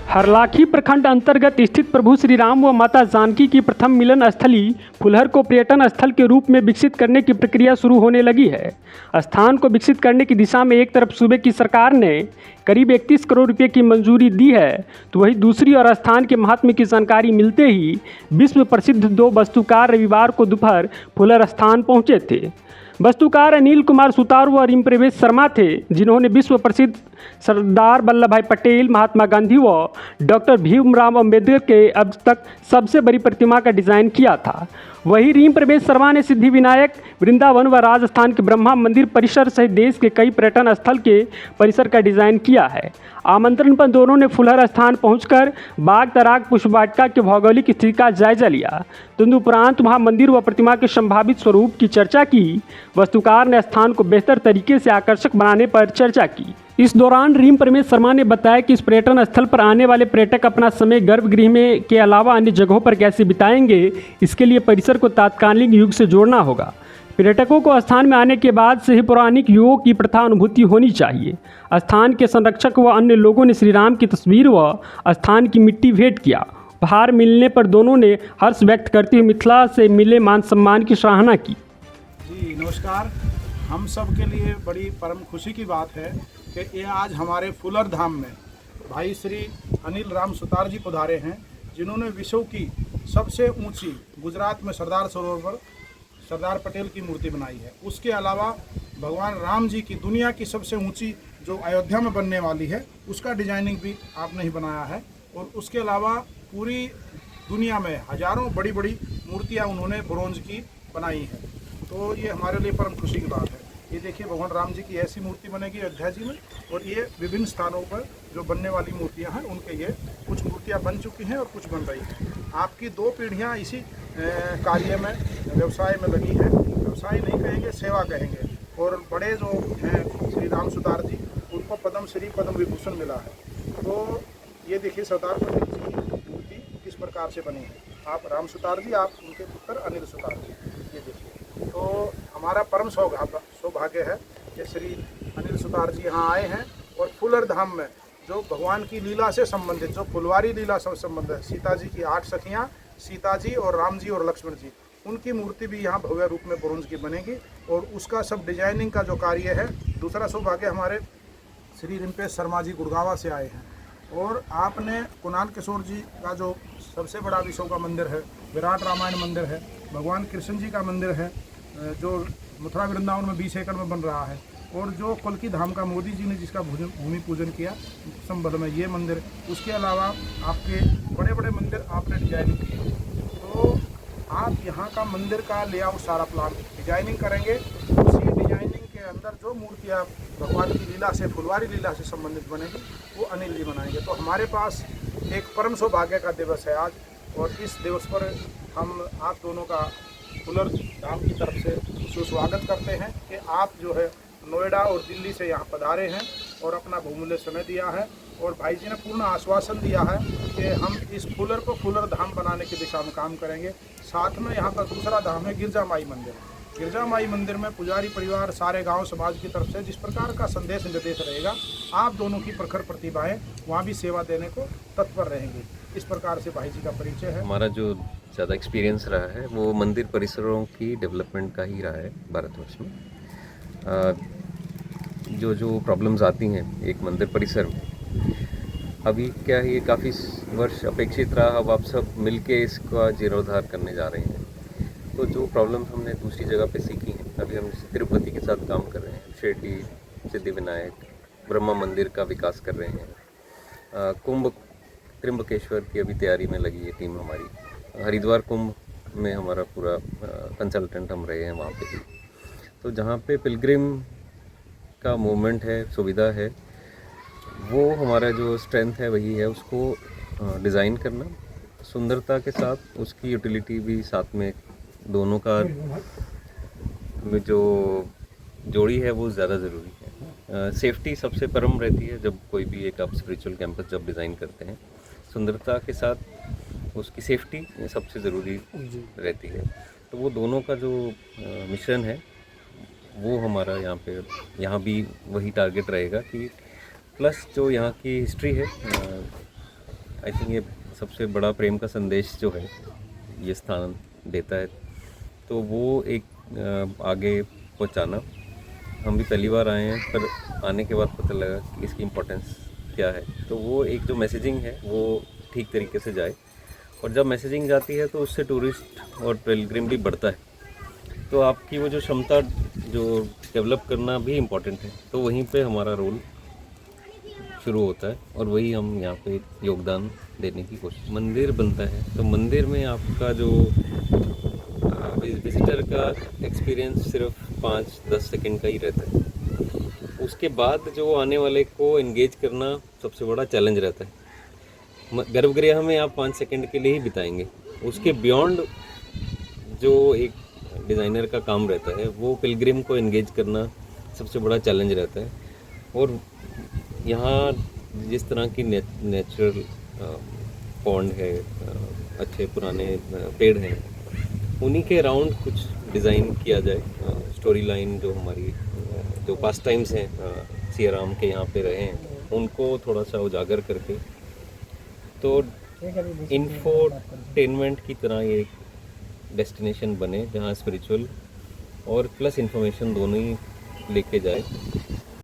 हरलाखी प्रखंड अंतर्गत स्थित प्रभु श्री राम व माता जानकी की प्रथम मिलन स्थली फुलहर को पर्यटन स्थल के रूप में विकसित करने की प्रक्रिया शुरू होने लगी है। स्थान को विकसित करने की दिशा में एक तरफ सूबे की सरकार ने करीब 31 करोड़ रुपए की मंजूरी दी है, तो वहीं दूसरी ओर स्थान के महात्म्य की जानकारी मिलते ही विश्व प्रसिद्ध 2 वास्तुकार रविवार को दोपहर फुलहर स्थान पहुंचे थे। वास्तुकार अनिल कुमार सुतार व रिम प्रवेश शर्मा थे, जिन्होंने विश्व प्रसिद्ध सरदार वल्लभ भाई पटेल, महात्मा गांधी व डॉक्टर भीमराव अंबेडकर के अब तक सबसे बड़ी प्रतिमा का डिज़ाइन किया था। वहीं रीम प्रवेश शर्मा ने सिद्धि विनायक, वृंदावन व राजस्थान के ब्रह्मा मंदिर परिसर सहित देश के कई पर्यटन स्थल के परिसर का डिज़ाइन किया है। आमंत्रण पर दोनों ने फुलहर स्थान पहुंचकर बाग तराग पुष्प वाटिका के भौगोलिक स्थिति का जायजा लिया। तदुपरांत वहां मंदिर व प्रतिमा के संभावित स्वरूप की चर्चा की। वास्तुकार ने स्थान को बेहतर तरीके से आकर्षक बनाने पर चर्चा की। इस दौरान रीम परमेश शर्मा ने बताया कि इस पर्यटन स्थल पर आने वाले पर्यटक अपना समय गर्भगृह में के अलावा अन्य जगहों पर कैसे बिताएंगे, इसके लिए परिसर को तात्कालिक युग से जोड़ना होगा। पर्यटकों को स्थान में आने के बाद से ही पौराणिक युगों की प्रथा अनुभूति होनी चाहिए। स्थान के संरक्षक व अन्य लोगों ने श्री राम की तस्वीर व स्थान की मिट्टी भेंट किया। उपहार मिलने पर दोनों ने हर्ष व्यक्त करते हुए मिथिला से मिले मान सम्मान की सराहना की। जी नमस्कार। हम सब के लिए बड़ी परम खुशी की बात है कि ये आज हमारे फुलहर धाम में भाई श्री अनिल राम सुतार जी पधारे हैं, जिन्होंने विश्व की सबसे ऊंची गुजरात में सरदार सरोवर पर सरदार पटेल की मूर्ति बनाई है। उसके अलावा भगवान राम जी की दुनिया की सबसे ऊंची जो अयोध्या में बनने वाली है, उसका डिजाइनिंग भी आपने ही बनाया है। और उसके अलावा पूरी दुनिया में हजारों बड़ी बड़ी मूर्तियाँ उन्होंने ब्रोंज की बनाई हैं। तो ये हमारे लिए परम खुशी की बात है। ये देखिए भगवान राम जी की ऐसी मूर्ति बनेगी अयोध्या जी में, और ये विभिन्न स्थानों पर जो बनने वाली मूर्तियां हैं उनके ये कुछ मूर्तियां बन चुकी हैं और कुछ बन रही हैं। आपकी 2 पीढ़ियां इसी कार्य में व्यवसाय में लगी हैं। व्यवसाय नहीं कहेंगे, सेवा कहेंगे। और बड़े जो हैं श्री राम सुतार जी, उनको पद्म श्री पद्म विभूषण मिला है। तो ये देखिए सरदार पटेल जी की मूर्ति किस प्रकार से बनी है। आप राम सुतार जी, आप उनके पुत्र अनिल सुतार जी, ये देखिए। तो हमारा परम सौभाग्य है कि श्री अनिल सुतार जी यहाँ आए हैं और फुलहर धाम में जो भगवान की लीला से संबंधित, जो फुलवारी लीला से संबंधित है, सीता जी की 8 सखियाँ, सीता जी और राम जी और लक्ष्मण जी, उनकी मूर्ति भी यहाँ भव्य रूप में ब्रोंज की बनेगी। और उसका सब डिजाइनिंग का जो कार्य है। दूसरा सौभाग्य हमारे श्री रिम्पेश शर्मा जी गुड़गांव से आए हैं। और आपने कुणाल किशोर जी का जो सबसे बड़ा विश्व का मंदिर है, विराट रामायण मंदिर है, भगवान कृष्ण जी का मंदिर है, जो मथुरा वृंदावन में 20 एकड़ में बन रहा है। और जो कल्की धाम का मोदी जी ने जिसका भूमि पूजन किया संबल में, ये मंदिर। उसके अलावा आपके बड़े बड़े मंदिर आपने डिजाइनिंग किए। तो आप यहाँ का मंदिर का लेआउट सारा प्लान डिजाइनिंग करेंगे। उसी डिजाइनिंग के अंदर जो मूर्तियाँ भगवान की लीला से, फुलवारी लीला से संबंधित बनेगी, वो अनिल जी बनाएंगे। तो हमारे पास एक परम सौभाग्य का दिवस है आज, और इस दिवस पर हम आप दोनों का फुलहर धाम की तरफ से सुस्वागत करते हैं कि आप जो है नोएडा और दिल्ली से यहाँ पधारे हैं और अपना बहुमूल्य समय दिया है। और भाई जी ने पूर्ण आश्वासन दिया है कि हम इस फुलहर को फुलहर धाम बनाने की दिशा में काम करेंगे। साथ में यहाँ पर दूसरा धाम है गिरजा माई मंदिर। गिरजा माई मंदिर में पुजारी परिवार, सारे गांव समाज की तरफ से जिस प्रकार का संदेश निर्देश रहेगा, आप दोनों की प्रखर प्रतिभाएं वहाँ भी सेवा देने को तत्पर रहेंगी। इस प्रकार से भाई जी का परिचय है। हमारा जो ज़्यादा एक्सपीरियंस रहा है वो मंदिर परिसरों की डेवलपमेंट का ही रहा है भारतवर्ष में। जो प्रॉब्लम्स आती हैं एक मंदिर परिसर में, अभी क्या है, ये काफ़ी वर्ष अपेक्षित रहा। अब आप सब मिलके इसका जीर्णोद्धार करने जा रहे हैं। तो जो प्रॉब्लम्स हमने दूसरी जगह पे सीखी हैं, अभी हम तिरुपति के साथ काम कर रहे हैं, शिरडी, सिद्धि विनायक, ब्रह्मा मंदिर का विकास कर रहे हैं। कुंभ त्र्यंबकेश्वर की अभी तैयारी में लगी है टीम हमारी। हरिद्वार कुंभ में हमारा पूरा कंसल्टेंट हम रहे हैं वहाँ पे भी। तो जहाँ पे पिलग्रिम का मूवमेंट है, सुविधा है, वो हमारा जो स्ट्रेंथ है वही है, उसको डिज़ाइन करना सुंदरता के साथ, उसकी यूटिलिटी भी साथ में, दोनों का जो जोड़ी है वो ज़्यादा ज़रूरी है। सेफ्टी सबसे परम रहती है जब कोई भी एक आप स्पिरिचुअल कैंपस जब डिज़ाइन करते हैं, सुंदरता के साथ उसकी सेफ्टी सबसे ज़रूरी रहती है। तो वो दोनों का जो मिश्रण है वो हमारा यहाँ भी वही टारगेट रहेगा कि प्लस जो यहाँ की हिस्ट्री है, आई थिंक ये सबसे बड़ा प्रेम का संदेश जो है ये स्थान देता है, तो वो एक आगे पहुंचाना। हम भी पहली बार आए हैं, पर आने के बाद पता लगा कि इसकी इम्पोर्टेंस क्या है, तो वो एक जो मैसेजिंग है वो ठीक तरीके से जाए, और जब मैसेजिंग जाती है तो उससे टूरिस्ट और पिलग्रिम भी बढ़ता है, तो आपकी वो जो क्षमता जो डेवलप करना भी इम्पोर्टेंट है, तो वहीं पे हमारा रोल शुरू होता है, और वही हम यहाँ पे योगदान देने की कोशिश। मंदिर बनता है तो मंदिर में आपका जो विजिटर का एक्सपीरियंस सिर्फ 5-10 सेकंड का ही रहता है, उसके बाद जो आने वाले को एंगेज करना सबसे बड़ा चैलेंज रहता है। गर्भगृह में आप 5 सेकंड के लिए ही बिताएंगे, उसके बियॉन्ड जो एक डिज़ाइनर का काम रहता है वो पिलग्रिम को एंगेज करना सबसे बड़ा चैलेंज रहता है। और यहाँ जिस तरह की नेचुरल पॉन्ड है, अच्छे पुराने पेड़ हैं, उन्हीं के अराउंड कुछ डिज़ाइन किया जाए। स्टोरी लाइन जो हमारी जो पास्ट टाइम्स हैं सियाराम के यहाँ पे रहे हैं, उनको थोड़ा सा उजागर करके, तो इंफोटेनमेंट की तरह ये एक डेस्टिनेशन बने जहाँ स्पिरिचुअल और प्लस इंफॉर्मेशन दोनों ही लेके जाए।